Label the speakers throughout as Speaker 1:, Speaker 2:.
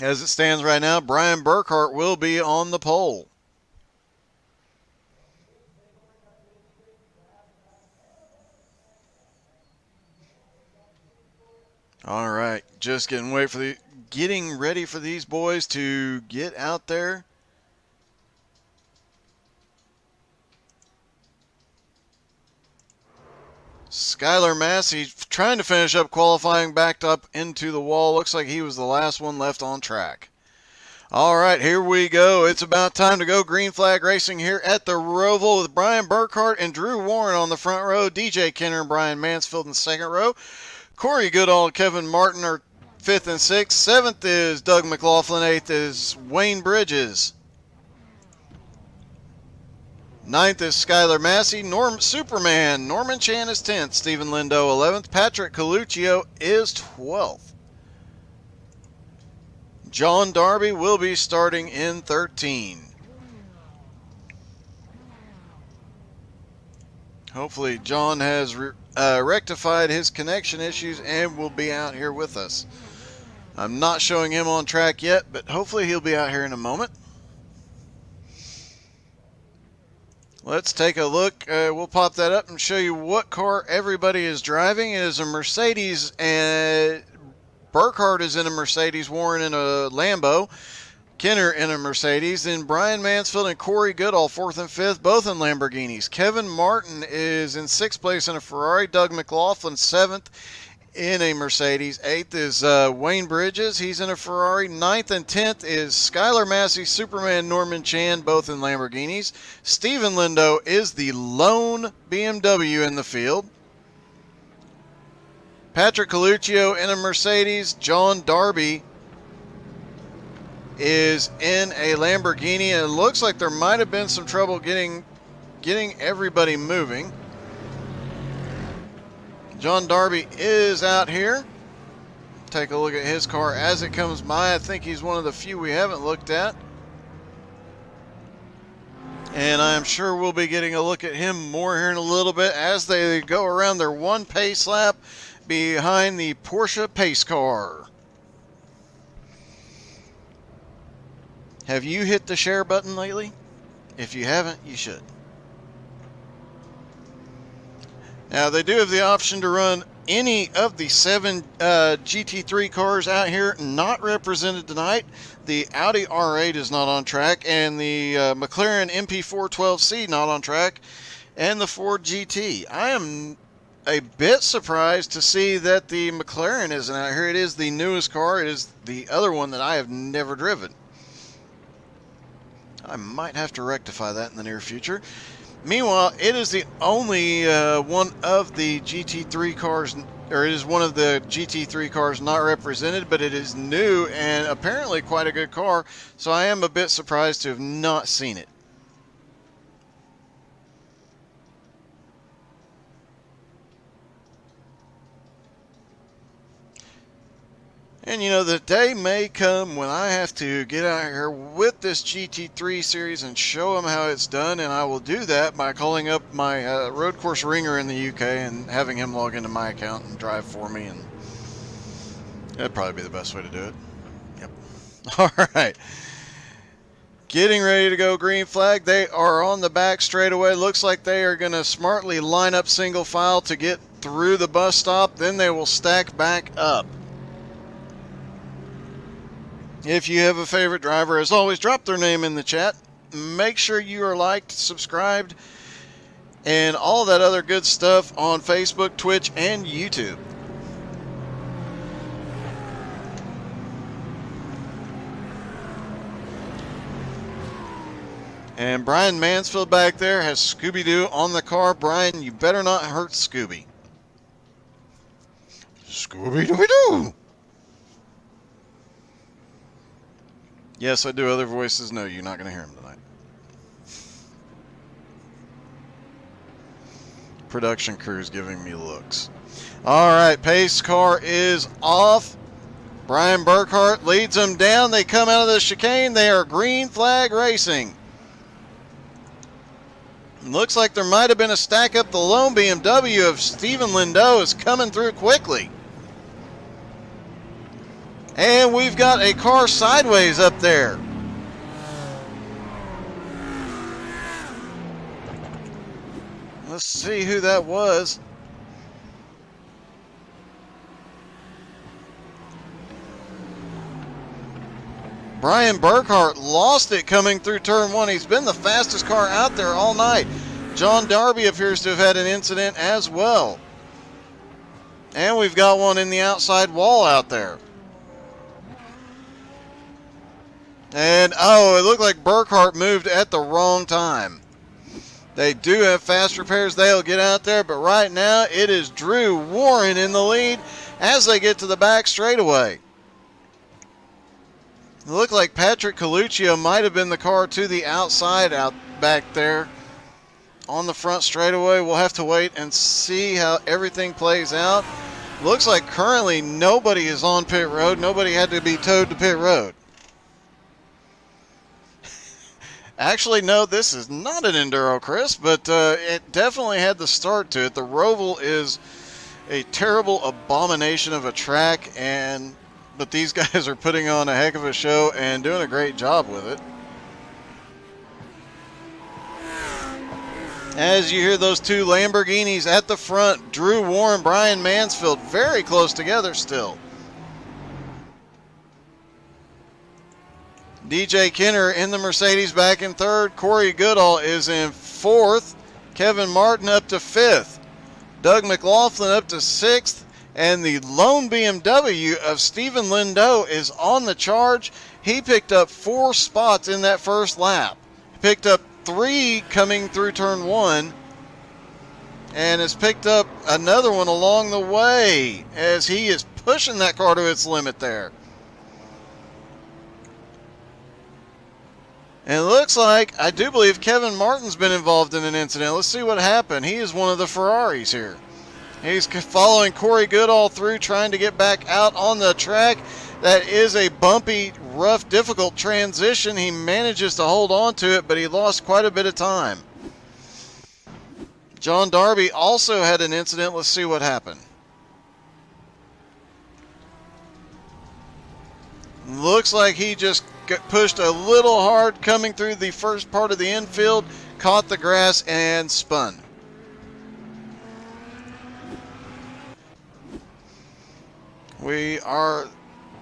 Speaker 1: As it stands right now, Brian Burkhart will be on the pole. All right, just getting ready for these boys to get out there. Skylar Massey trying to finish up qualifying, backed up into the wall. Looks like he was the last one left on track. All right, here we go. It's about time to go. Green flag racing here at the Roval with Brian Burkhart and Drew Warren on the front row. DJ Kenner and Brian Mansfield in the second row. Corey Goodall and Kevin Martin are fifth and sixth. Seventh is Doug McLaughlin. Eighth is Wayne Bridges. Ninth is Skylar Massey. Superman Norman Chan is 10th. Stephen Lindo 11th. Patrick Coluccio is 12th. John Darby will be starting in 13. Hopefully John has rectified his connection issues and will be out here with us. I'm not showing him on track yet, but hopefully he'll be out here in a moment. Let's take a look. We'll pop that up and show you what car everybody is driving. It is a Mercedes, and Burkhart is in a Mercedes, Warren in a Lambo, Kenner in a Mercedes, then Brian Mansfield and Corey Goodall, 4th and 5th, both in Lamborghinis. Kevin Martin is in 6th place in a Ferrari. Doug McLaughlin, 7th in a Mercedes. 8th is Wayne Bridges. He's in a Ferrari. 9th and 10th is Skylar Massey, Superman Norman Chan, both in Lamborghinis. Stephen Lindo is the lone BMW in the field. Patrick Coluccio in a Mercedes. John Darby is in a Lamborghini, and it looks like there might have been some trouble getting everybody moving. John Darby is out here. Take a look at his car as it comes by. I think he's one of the few we haven't looked at. And I'm sure we'll be getting a look at him more here in a little bit as they go around their one pace lap behind the Porsche pace car. Have you hit the share button lately? If you haven't, you should. Now, they do have the option to run any of the 7 GT3 cars out here not represented tonight. The Audi R8 is not on track, and the McLaren MP412C not on track, and the Ford GT. I am a bit surprised to see that the McLaren isn't out here. It is the newest car. It is the other one that I have never driven. I might have to rectify that in the near future. Meanwhile, it is the only one of the GT3 cars, or it is one of the GT3 cars not represented, but it is new and apparently quite a good car, so I am a bit surprised to have not seen it. And you know, the day may come when I have to get out here with this GT3 series and show them how it's done, and I will do that by calling up my road course ringer in the UK and having him log into my account and drive for me, and that'd probably be the best way to do it. Yep. All right. Getting ready to go green flag. They are on the back straightaway. Looks like they are going to smartly line up single file to get through the bus stop. Then they will stack back up. If you have a favorite driver, as always, drop their name in the chat. Make sure you are liked, subscribed, and all that other good stuff on Facebook, Twitch, and YouTube. And Brian Mansfield back there has Scooby-Doo on the car. Brian, you better not hurt Scooby. Scooby-Doo! Yes, I do other voices. No, you're not going to hear them tonight. Production crew's giving me looks. All right, pace car is off. Brian Burkhart leads them down. They come out of the chicane. They are green flag racing. Looks like there might have been a stack up. The lone BMW of Stephen Lindo is coming through quickly. And we've got a car sideways up there. Let's see who that was. Brian Burkhart lost it coming through turn one. He's been the fastest car out there all night. John Darby appears to have had an incident as well. And we've got one in the outside wall out there. And, oh, it looked like Burkhart moved at the wrong time. They do have fast repairs. They'll get out there. But right now, it is Drew Warren in the lead as they get to the back straightaway. It looked like Patrick Coluccio might have been the car to the outside out back there on the front straightaway. We'll have to wait and see how everything plays out. Looks like currently nobody is on pit road. Nobody had to be towed to pit road. Actually, no, this is not an Enduro, Chris, but it definitely had the start to it. The Roval is a terrible abomination of a track, but these guys are putting on a heck of a show and doing a great job with it. As you hear those two Lamborghinis at the front, Drew Warren, Brian Mansfield, very close together still. DJ Kenner in the Mercedes back in third. Corey Goodall is in fourth. Kevin Martin up to fifth. Doug McLaughlin up to sixth. And the lone BMW of Stephen Lindo is on the charge. He picked up 4 spots in that first lap. He picked up 3 coming through turn 1. And has picked up another one along the way as he is pushing that car to its limit there. And it looks like, I do believe Kevin Martin's been involved in an incident. Let's see what happened. He is one of the Ferraris here. He's following Corey Goodall through, trying to get back out on the track. That is a bumpy, rough, difficult transition. He manages to hold on to it, but he lost quite a bit of time. John Darby also had an incident. Let's see what happened. Looks like he just got pushed a little hard coming through the first part of the infield, caught the grass, and spun. We are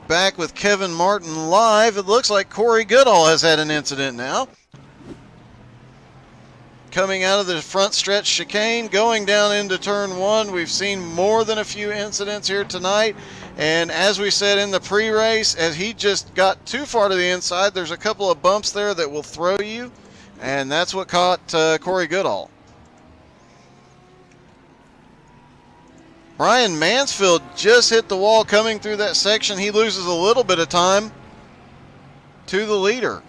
Speaker 1: back with Kevin Martin live. It looks like Corey Goodall has had an incident now. Coming out of the front stretch chicane, going down into turn 1. We've seen more than a few incidents here tonight. And as we said in the pre-race, as he just got too far to the inside, there's a couple of bumps there that will throw you. And that's what caught Corey Goodall. Brian Mansfield just hit the wall coming through that section. He loses a little bit of time to the leader.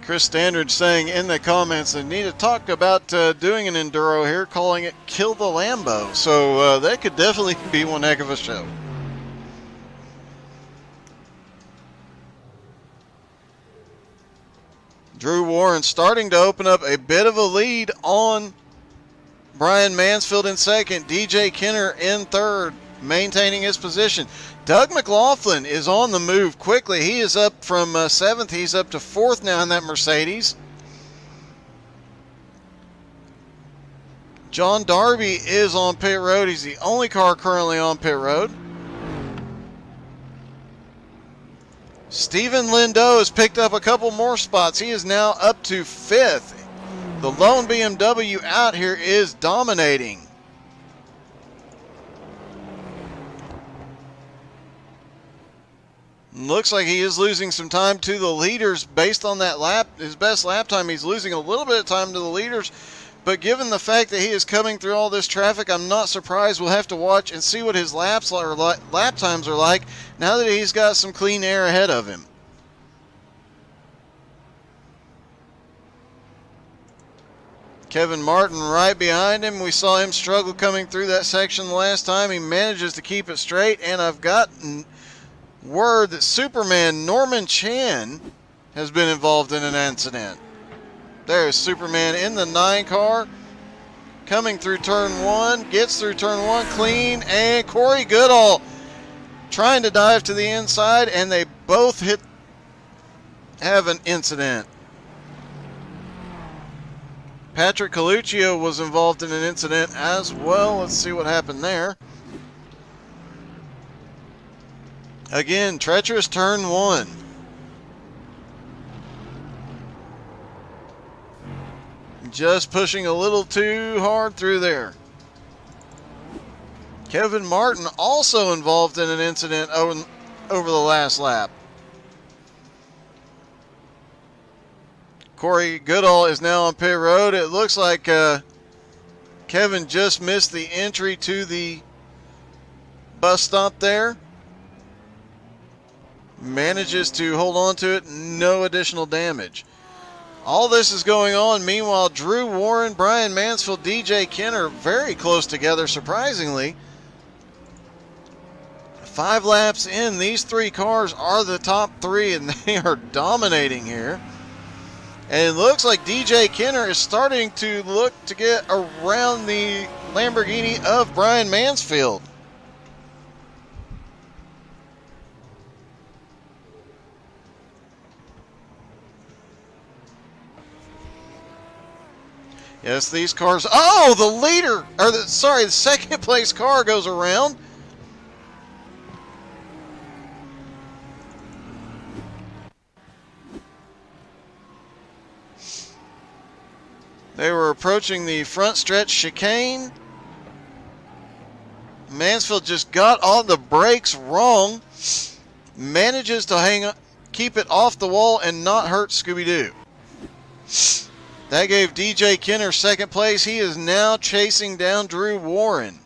Speaker 1: Chris Standard saying in the comments they need to talk about doing an Enduro here, calling it Kill the Lambo. So that could definitely be one heck of a show. Drew Warren starting to open up a bit of a lead on Brian Mansfield in second. DJ Kenner in third, maintaining his position. Doug McLaughlin is on the move quickly. He is up from 7th. He's up to 4th now in that Mercedes. John Darby is on pit road. He's the only car currently on pit road. Stephen Lindo has picked up a couple more spots. He is now up to 5th. The lone BMW out here is dominating. Looks like he is losing some time to the leaders based on that lap. His best lap time, he's losing a little bit of time to the leaders. But given the fact that he is coming through all this traffic, I'm not surprised. We'll have to watch and see what his lap times are like now that he's got some clean air ahead of him. Kevin Martin right behind him. We saw him struggle coming through that section the last time. He manages to keep it straight, and I've got word that Superman Norman Chan has been involved in an incident. There's Superman in the 9 car, coming through turn 1, gets through turn 1 clean, and Corey Goodall trying to dive to the inside, and they both have an incident. Patrick Coluccio was involved in an incident as well. Let's see what happened there. Again, treacherous turn 1. Just pushing a little too hard through there. Kevin Martin also involved in an incident over the last lap. Corey Goodall is now on pit road. It looks like Kevin just missed the entry to the bus stop there. Manages to hold on to it. No additional damage. All this is going on. Meanwhile, Drew Warren, Brian Mansfield, DJ Kenner very close together, surprisingly. 5 laps in, these 3 cars are the top 3, and they are dominating here. And it looks like DJ Kenner is starting to look to get around the Lamborghini of Brian Mansfield. Yes, these cars. Oh, the leader, or the second place car goes around. They were approaching the front stretch chicane. Mansfield just got on the brakes wrong. Manages to keep it off the wall and not hurt Scooby-Doo. That gave DJ Kenner second place. He is now chasing down Drew Warren.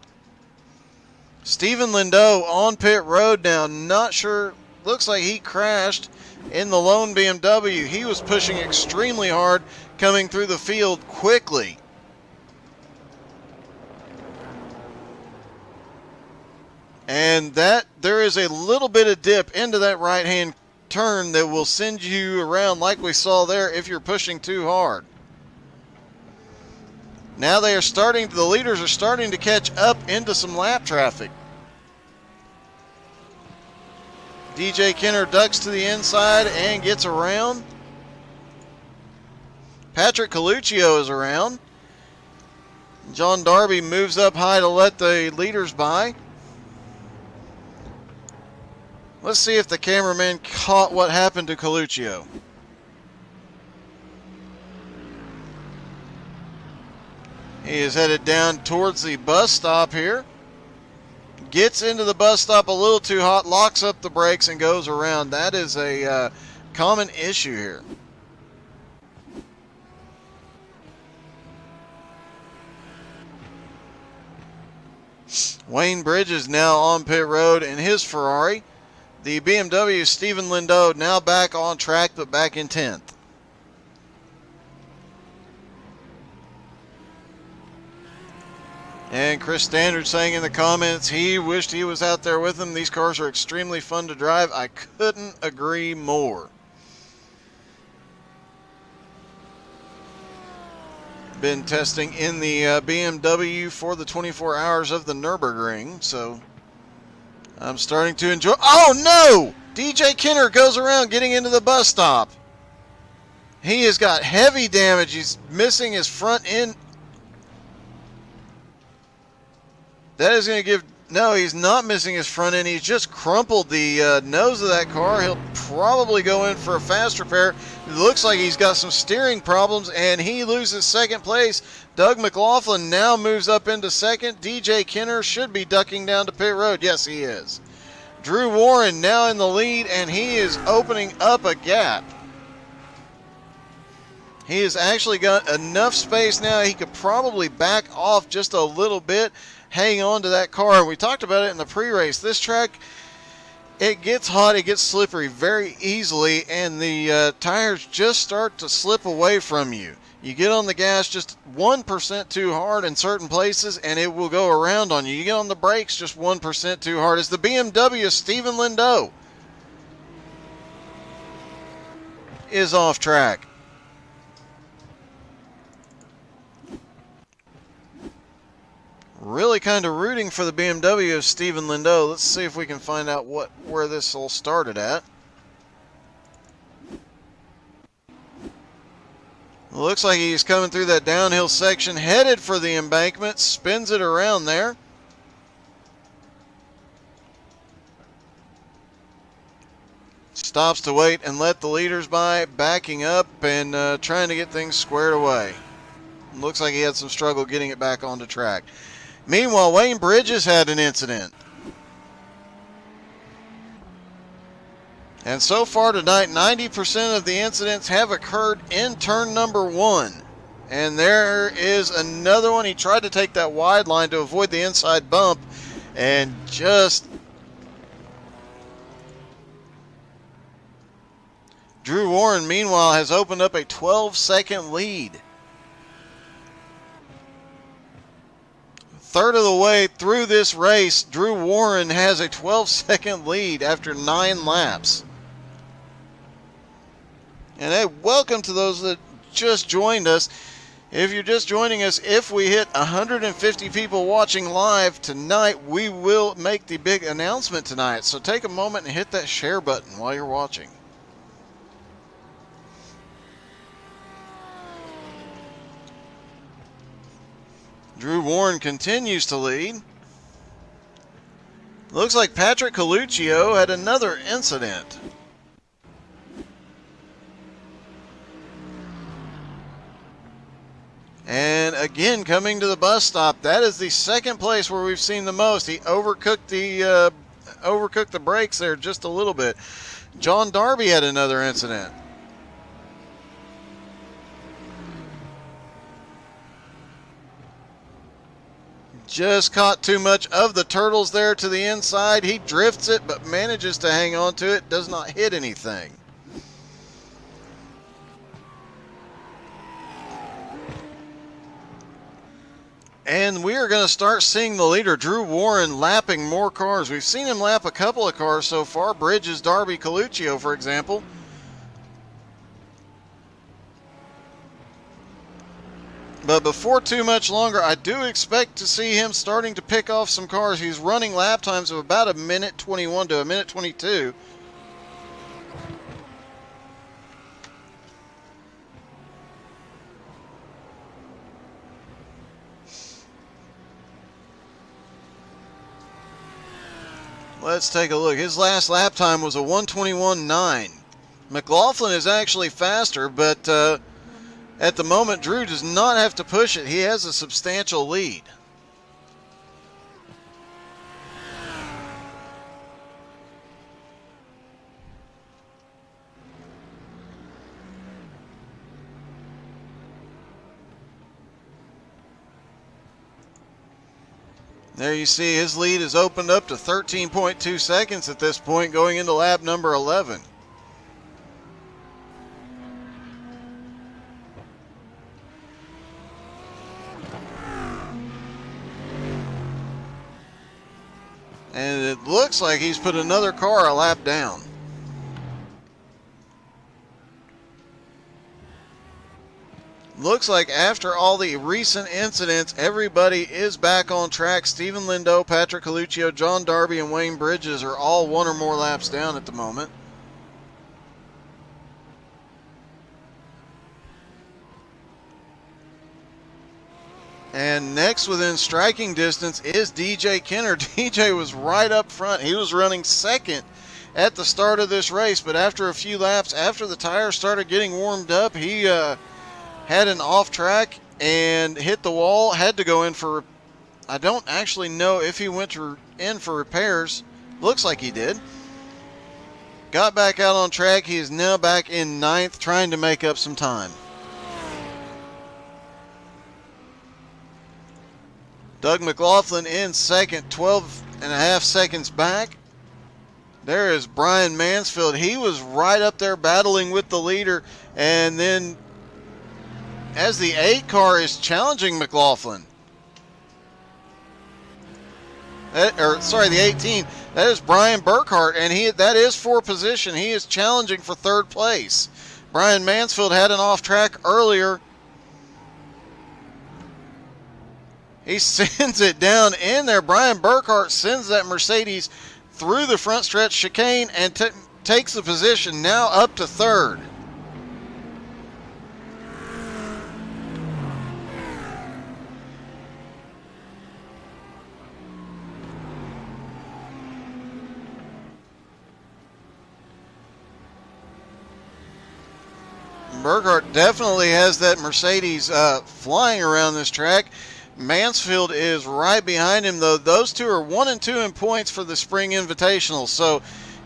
Speaker 1: Stephen Lindau on pit road now. Not sure. Looks like he crashed in the lone BMW. He was pushing extremely hard, coming through the field quickly. And there is a little bit of dip into that right-hand turn that will send you around like we saw there if you're pushing too hard. Now the leaders are starting to catch up into some lap traffic. DJ Kenner ducks to the inside and gets around. Patrick Coluccio is around. John Darby moves up high to let the leaders by. Let's see if the cameraman caught what happened to Coluccio. He is headed down towards the bus stop here. Gets into the bus stop a little too hot, locks up the brakes, and goes around. That is a common issue here. Wayne Bridges now on pit road in his Ferrari. The BMW Stephen Lindau now back on track, but back in 10th. And Chris Standard saying in the comments he wished he was out there with them. These cars are extremely fun to drive. I couldn't agree more. Been testing in the BMW for the 24 hours of the Nürburgring, so I'm starting to enjoy. Oh no! DJ Kenner goes around getting into the bus stop. He has got heavy damage. He's missing his front end. That is going to give... No, he's not missing his front end. He's just crumpled the nose of that car. He'll probably go in for a fast repair. It looks like he's got some steering problems, and he loses second place. Doug McLaughlin now moves up into second. DJ Kenner should be ducking down to pit road. Yes, he is. Drew Warren now in the lead, and he is opening up a gap. He has actually got enough space now. He could probably back off just a little bit, hang on to that car. We talked about it in the pre-race. This track, it gets hot, it gets slippery very easily, and the tires just start to slip away from you. You get on the gas just 1% too hard in certain places, and it will go around on you. You get on the brakes just 1% too hard. It's the BMW Stephen Lindau is off track. Really kind of rooting for the BMW of Stephen Lindo. Let's see if we can find out where this all started at. Looks like he's coming through that downhill section, headed for the embankment, spins it around there. Stops to wait and let the leaders by, backing up and trying to get things squared away. Looks like he had some struggle getting it back onto track. Meanwhile, Wayne Bridges had an incident. And so far tonight, 90% of the incidents have occurred in turn number 1. And there is another one. He tried to take that wide line to avoid the inside bump and just... Drew Warren, meanwhile, has opened up a 12-second lead. Third of the way through this race, Drew Warren has a 12-second lead after 9 laps. And hey, welcome to those that just joined us. If you're just joining us, if we hit 150 people watching live tonight, we will make the big announcement tonight. So take a moment and hit that share button while you're watching. Drew Warren continues to lead. Looks like Patrick Coluccio had another incident. And again, coming to the bus stop, that is the second place where we've seen the most. He overcooked the brakes there just a little bit. John Darby had another incident. Just caught too much of the turtles there to the inside. He drifts it, but manages to hang on to it. Does not hit anything. And we are going to start seeing the leader, Drew Warren, lapping more cars. We've seen him lap a couple of cars so far. Bridges, Darby, Coluccio, for example. But before too much longer, I do expect to see him starting to pick off some cars. He's running lap times of about a minute 21 to a minute 22. Let's take a look. His last lap time was a 1:21.9. McLaughlin is actually faster, but at the moment, Drew does not have to push it. He has a substantial lead. There you see his lead is opened up to 13.2 seconds at this point, going into lap number 11. And it looks like he's put another car a lap down. Looks like after all the recent incidents, everybody is back on track. Stephen Lindo, Patrick Coluccio, John Darby, and Wayne Bridges are all one or more laps down at the moment. And next within striking distance is DJ Kenner. DJ was right up front. He was running second at the start of this race, but after a few laps, after the tires started getting warmed up, he had an off track and hit the wall, had to go in for, I don't actually know if he went in for repairs. Looks like he did. Got back out on track. He is now back in 9th, trying to make up some time. Doug McLaughlin in second, 12.5 seconds back. There is Brian Mansfield. He was right up there battling with the leader. And then as the 8 car is challenging McLaughlin. The 18. That is Brian Burkhart, and that is for position. He is challenging for 3rd place. Brian Mansfield had an off track earlier. He sends it down in there. Brian Burkhart sends that Mercedes through the front stretch chicane and takes the position now up to third. Burkhart definitely has that Mercedes flying around this track. Mansfield is right behind him, though. Those two are 1 and 2 in points for the Spring Invitational, so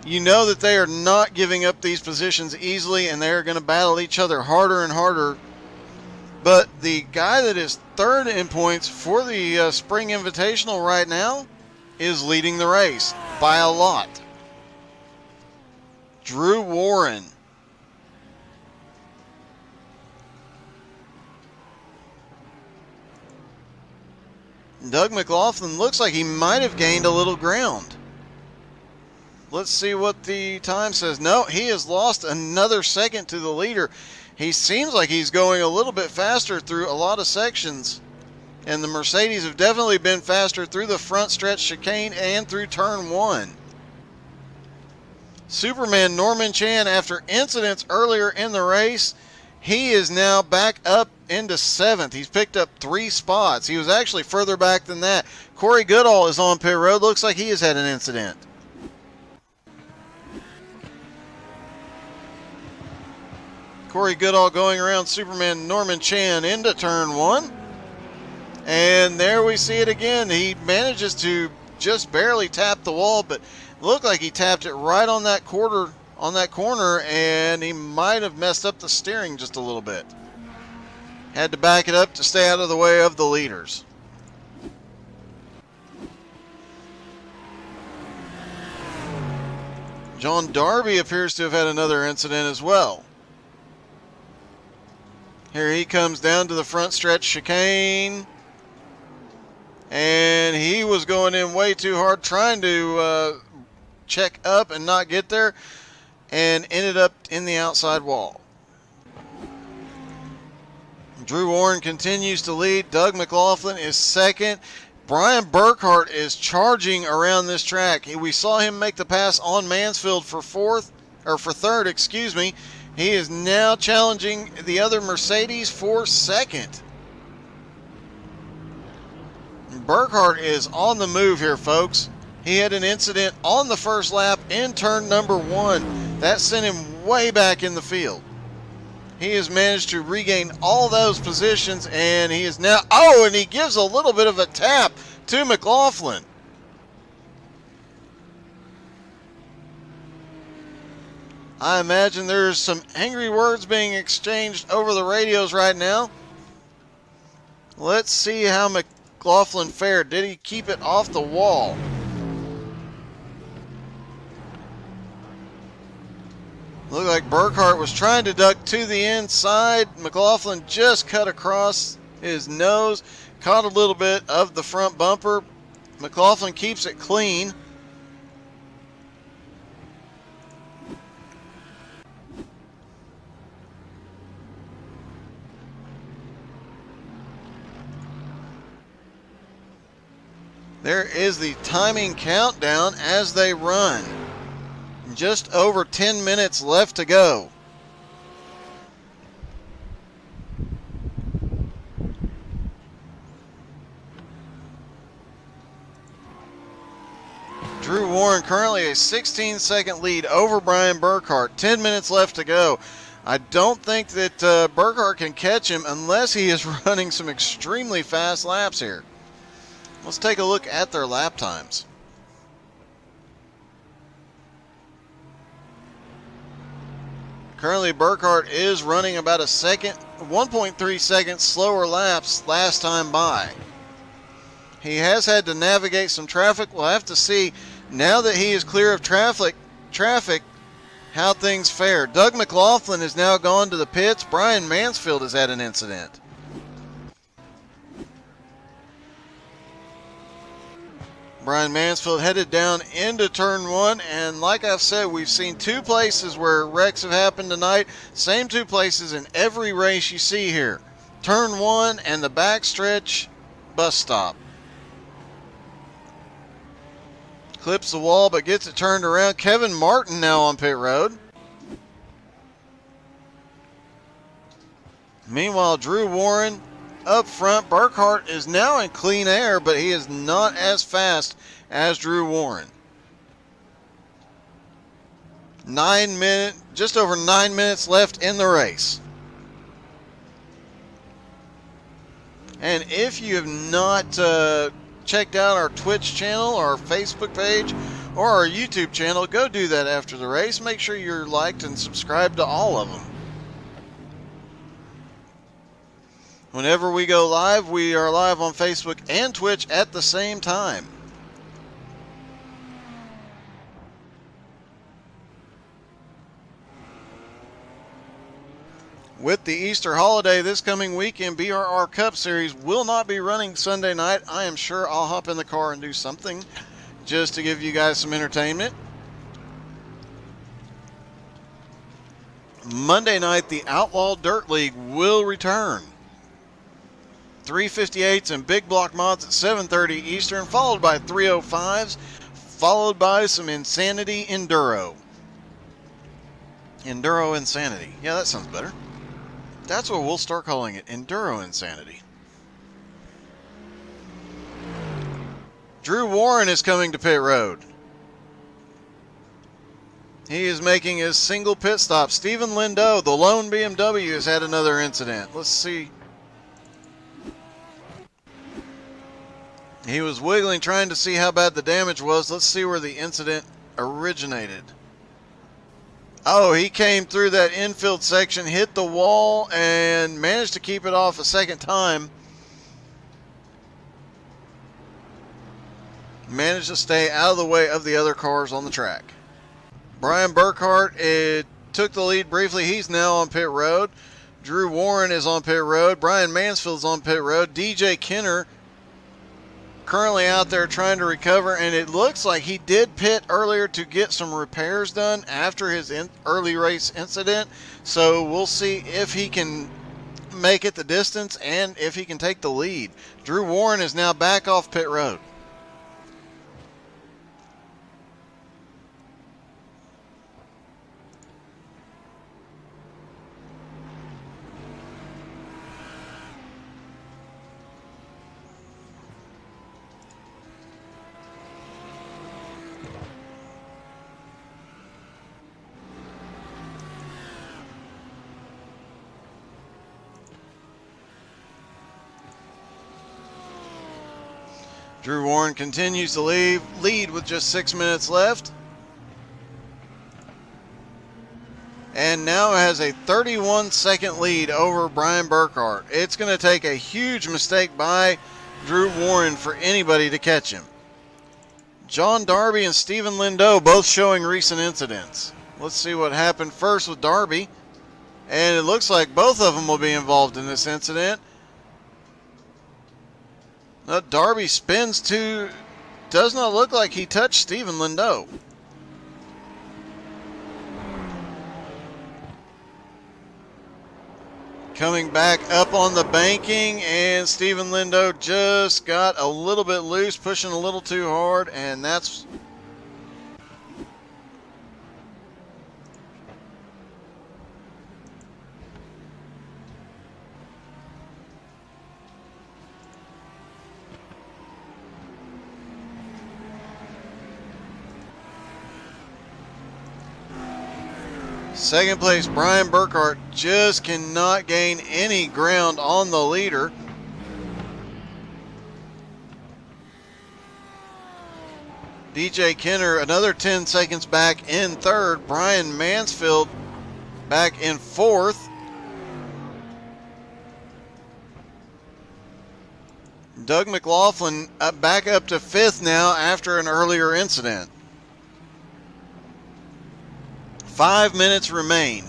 Speaker 1: you know that they are not giving up these positions easily, and they are going to battle each other harder and harder. But the guy that is third in points for the Spring Invitational right now is leading the race by a lot. Drew Warren. Doug McLaughlin looks like he might have gained a little ground. Let's see what the time says. No, he has lost another second to the leader. He seems like he's going a little bit faster through a lot of sections. And the Mercedes have definitely been faster through the front stretch chicane and through turn 1. Superman Norman Chan, after incidents earlier in the race, he is now back up into 7th. He's picked up 3 spots. He was actually further back than that. Corey Goodall is on pit road. Looks like he has had an incident. Corey Goodall going around Superman Norman Chan into turn 1. And there we see it again. He manages to just barely tap the wall, but looked like he tapped it right on that corner, and he might have messed up the steering just a little bit. Had to back it up to stay out of the way of the leaders. John Darby appears to have had another incident as well. Here he comes down to the front stretch chicane. And he was going in way too hard, trying to check up and not get there, and ended up in the outside wall. Drew Warren continues to lead. Doug McLaughlin is second. Brian Burkhart is charging around this track. We saw him make the pass on Mansfield for third, excuse me. He is now challenging the other Mercedes for second. Burkhart is on the move here, folks. He had an incident on the first lap in turn number 1. That sent him way back in the field. He has managed to regain all those positions, and he is now... Oh, and he gives a little bit of a tap to McLaughlin. I imagine there's some angry words being exchanged over the radios right now. Let's see how McLaughlin fared. Did he keep it off the wall? Looked like Burkhart was trying to duck to the inside. McLaughlin just cut across his nose, caught a little bit of the front bumper. McLaughlin keeps it clean. There is the timing countdown as they run. Just over 10 minutes left to go. Drew Warren currently a 16-second lead over Brian Burkhart. 10 minutes left to go. I don't think that Burkhart can catch him unless he is running some extremely fast laps here. Let's take a look at their lap times. Currently, Burkhart is running about 1.3 seconds slower laps last time by. He has had to navigate some traffic. We'll have to see, now that he is clear of traffic, how things fare. Doug McLaughlin has now gone to the pits. Brian Mansfield has had an incident. Brian Mansfield headed down into turn one, and like I've said, we've seen two places where wrecks have happened tonight. Same two places in every race you see here. Turn one and the backstretch bus stop. Clips the wall but gets it turned around. Kevin Martin now on pit road. Meanwhile, Drew Warren up front. Burkhart is now in clean air, but he is not as fast as Drew Warren. Just over 9 minutes left in the race. And if you have not checked out our Twitch channel, our Facebook page, or our YouTube channel, go do that after the race. Make sure you're liked and subscribed to all of them. Whenever we go live, we are live on Facebook and Twitch at the same time. With the Easter holiday this coming weekend, BRR Cup Series will not be running Sunday night. I am sure I'll hop in the car and do something just to give you guys some entertainment. Monday night, the Outlaw Dirt League will return. 358s and big block mods at 7:30 Eastern, followed by 305s, followed by some Insanity Enduro. Enduro Insanity. Yeah, that sounds better. That's what we'll start calling it, Enduro Insanity. Drew Warren is coming to pit road. He is making his single pit stop. Stephen Lindo, the lone BMW, has had another incident. Let's see. He was wiggling, trying to see how bad the damage was. Let's see where the incident originated. Oh, he came through that infield section, hit the wall, and managed to keep it off a second time. Managed to stay out of the way of the other cars on the track. Brian Burkhart took the lead briefly. He's now on pit road. Drew Warren is on pit road. Brian Mansfield's on pit road. DJ Kenner currently out there trying to recover, and it looks like he did pit earlier to get some repairs done after his early race incident. So we'll see if he can make it the distance and if he can take the lead. Drew Warren is now back off pit road. Drew Warren continues to lead with just 6 minutes left. And now has a 31-second lead over Brian Burkhart. It's going to take a huge mistake by Drew Warren for anybody to catch him. John Darby and Stephen Lindo both showing recent incidents. Let's see what happened first with Darby. And it looks like both of them will be involved in this incident. Darby spins to, does not look like he touched Stephen Lindo. Coming back up on the banking, and Stephen Lindo just got a little bit loose, pushing a little too hard, and that's... Second place, Brian Burkhart just cannot gain any ground on the leader. DJ Kenner another 10 seconds back in third. Brian Mansfield back in fourth. Doug McLaughlin back up to fifth now after an earlier incident. 5 minutes remain.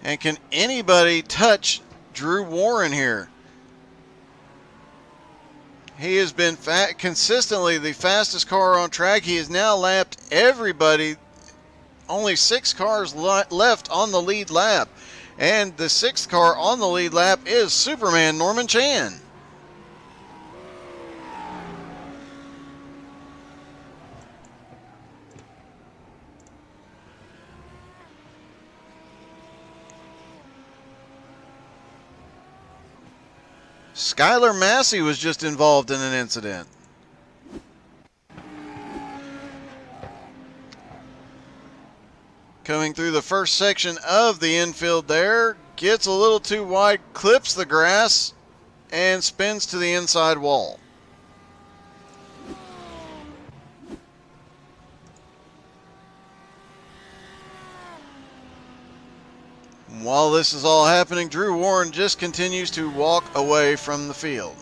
Speaker 1: And can anybody touch Drew Warren here? He has been consistently the fastest car on track. He has now lapped everybody. Only 6 cars left on the lead lap. And the 6th car on the lead lap is Superman Norman Chan. Skylar Massey was just involved in an incident. Coming through the first section of the infield there, gets a little too wide, clips the grass, and spins to the inside wall. While this is all happening, Drew Warren just continues to walk away from the field.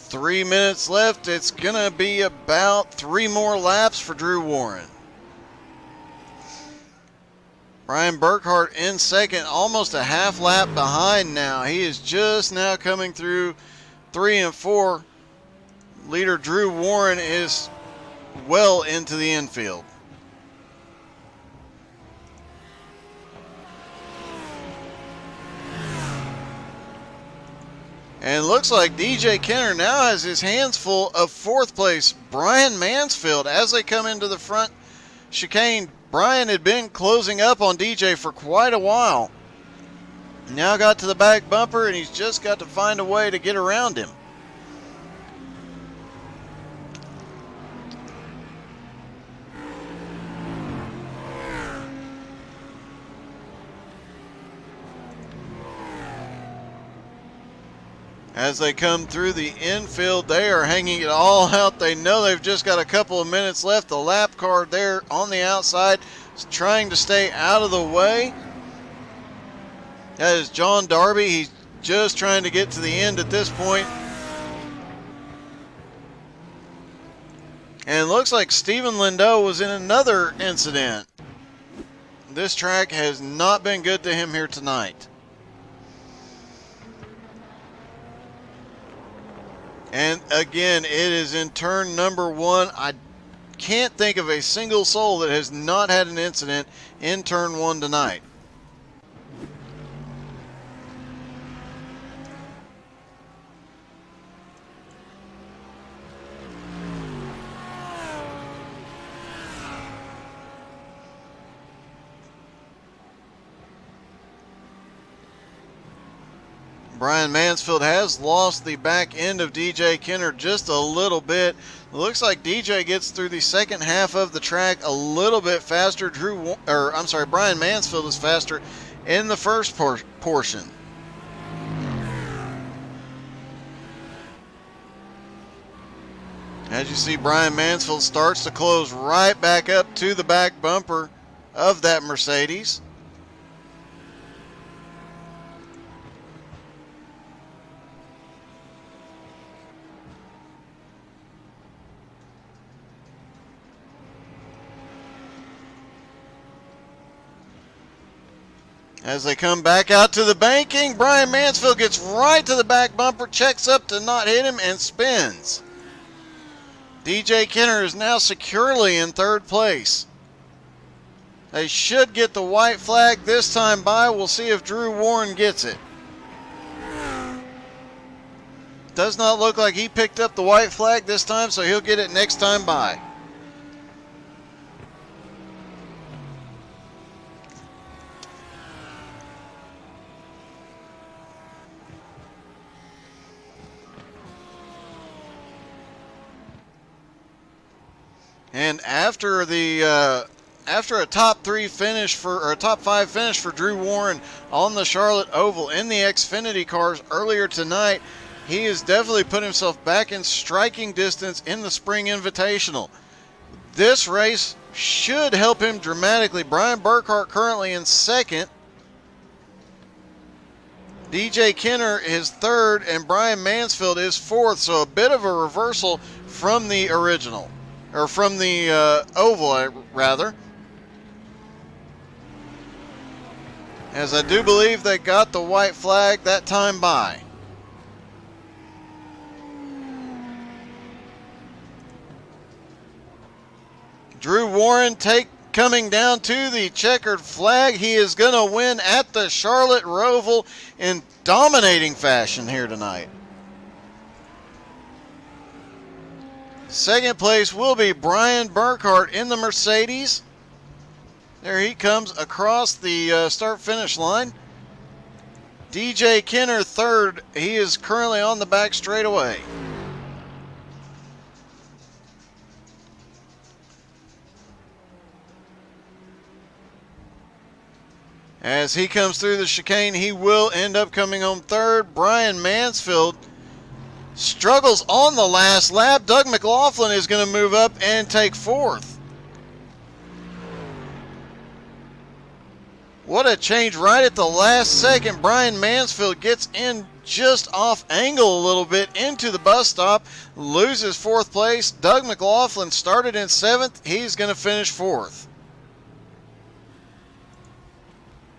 Speaker 1: Three minutes left. It's going to be about 3 more laps for Drew Warren. Brian Burkhart in second, almost a half lap behind now. He is just now coming through 3 and 4. Leader Drew Warren is well into the infield. And it looks like DJ Kenner now has his hands full of 4th place Brian Mansfield as they come into the front chicane. Brian had been closing up on DJ for quite a while. Now got to the back bumper and he's just got to find a way to get around him. As they come through the infield, they are hanging it all out. They know they've just got a couple of minutes left. The lap car there on the outside is trying to stay out of the way. That is John Darby. He's just trying to get to the end at this point. And it looks like Stephen Lindell was in another incident. This track has not been good to him here tonight. And again, it is in turn number 1. I can't think of a single soul that has not had an incident in turn 1 tonight. Brian Mansfield has lost the back end of DJ Kenner just a little bit. It looks like DJ gets through the second half of the track a little bit faster. Brian Mansfield is faster in the first portion. As you see, Brian Mansfield starts to close right back up to the back bumper of that Mercedes. As they come back out to the banking, Brian Mansfield gets right to the back bumper, checks up to not hit him, and spins. DJ Kenner is now securely in 3rd place. They should get the white flag this time by. We'll see if Drew Warren gets it. Does not look like he picked up the white flag this time, so he'll get it next time by. And after a top 5 finish for Drew Warren on the Charlotte Oval in the Xfinity cars earlier tonight, he has definitely put himself back in striking distance in the Spring Invitational. This race should help him dramatically. Brian Burkhart currently in second. DJ Kenner is third, and Brian Mansfield is fourth. So a bit of a reversal from the original, or from the oval, rather. As I do believe they got the white flag that time by. Drew Warren coming down to the checkered flag. He is going to win at the Charlotte Roval in dominating fashion here tonight. Second place will be Brian Burkhart in the Mercedes. There he comes across the start-finish line. DJ Kenner third. He is currently on the back straightaway. As he comes through the chicane, he will end up coming home third. Brian Mansfield struggles on the last lap. Doug McLaughlin is going to move up and take fourth. What a change right at the last second. Brian Mansfield gets in just off angle a little bit into the bus stop, loses fourth place. Doug McLaughlin started in seventh. He's going to finish fourth.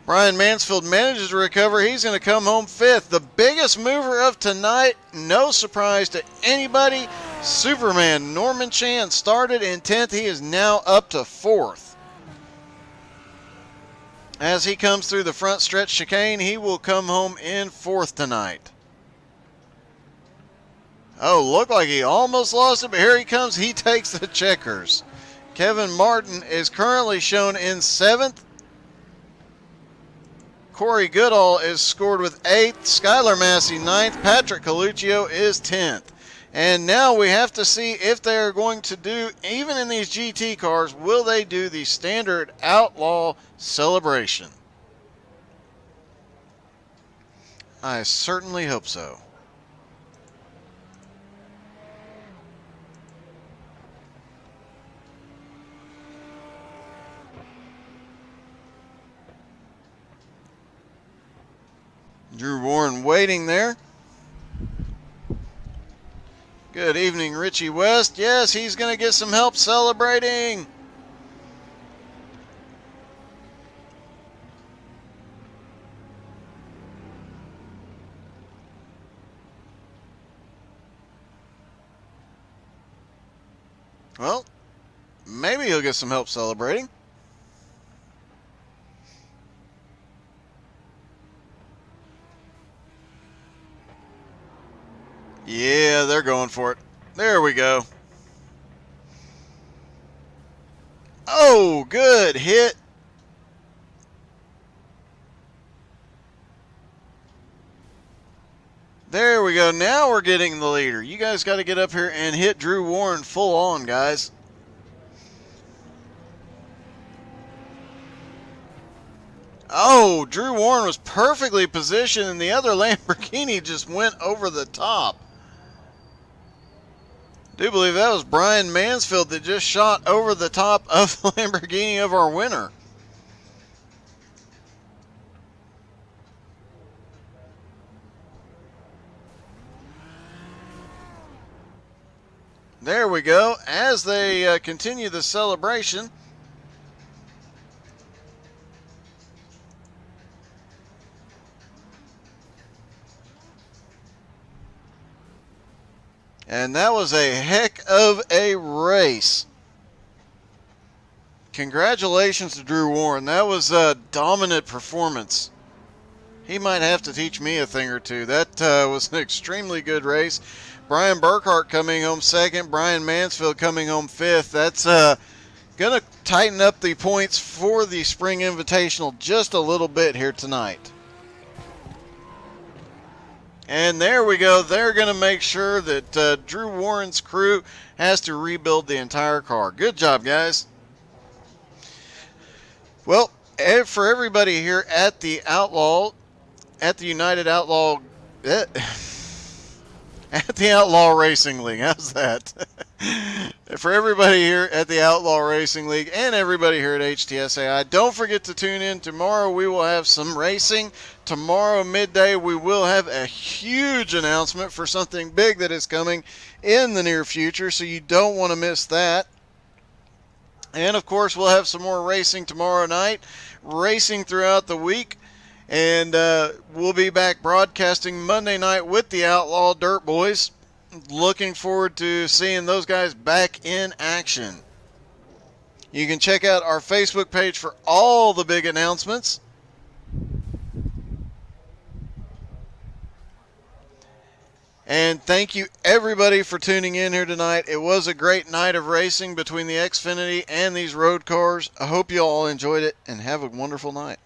Speaker 1: Brian Mansfield manages to recover. He's going to come home fifth. The biggest mover of tonight, no surprise to anybody, Superman Norman Chan started in 10th. He is now up to fourth. As he comes through the front stretch chicane, he will come home in fourth tonight. Oh, looked like he almost lost it, but here he comes. He takes the checkers. Kevin Martin is currently shown in seventh. Corey Goodall is scored with 8th. Skylar Massey 9th. Patrick Coluccio is 10th. And now we have to see if they are going to do, even in these GT cars, will they do the standard Outlaw celebration? I certainly hope so. Drew Warren waiting there. Good evening, Richie West. Yes, he's going to get some help celebrating. Well, maybe he'll get some help celebrating. Yeah, they're going for it. There we go. Oh, good hit. There we go. Now we're getting the leader. You guys got to get up here and hit Drew Warren full on, guys. Oh, Drew Warren was perfectly positioned, and the other Lamborghini just went over the top. I do believe that was Brian Mansfield that just shot over the top of the Lamborghini of our winner. There we go. As they continue the celebration, and that was a heck of a race. Congratulations to Drew Warren. That was a dominant performance. He might have to teach me a thing or two. That was an extremely good race. Brian Burkhart coming home second. Brian Mansfield coming home fifth. That's going to tighten up the points for the Spring Invitational just a little bit here tonight. And there we go. They're going to make sure that Drew Warren's crew has to rebuild the entire car. Good job, guys. Well, for everybody here at the Outlaw, at the United Outlaw, at the Outlaw Racing League. How's that? For everybody here at the Outlaw Racing League and everybody here at HTSAI, don't forget to tune in. Tomorrow we will have some racing. Tomorrow midday we will have a huge announcement for something big that is coming in the near future, so you don't want to miss that. And of course we'll have some more racing tomorrow night, racing throughout the week. And we'll be back broadcasting Monday night with the Outlaw Dirt Boys. Looking forward to seeing those guys back in action. You can check out our Facebook page for all the big announcements. And thank you everybody for tuning in here tonight. It was a great night of racing between the Xfinity and these road cars. I hope you all enjoyed it and have a wonderful night.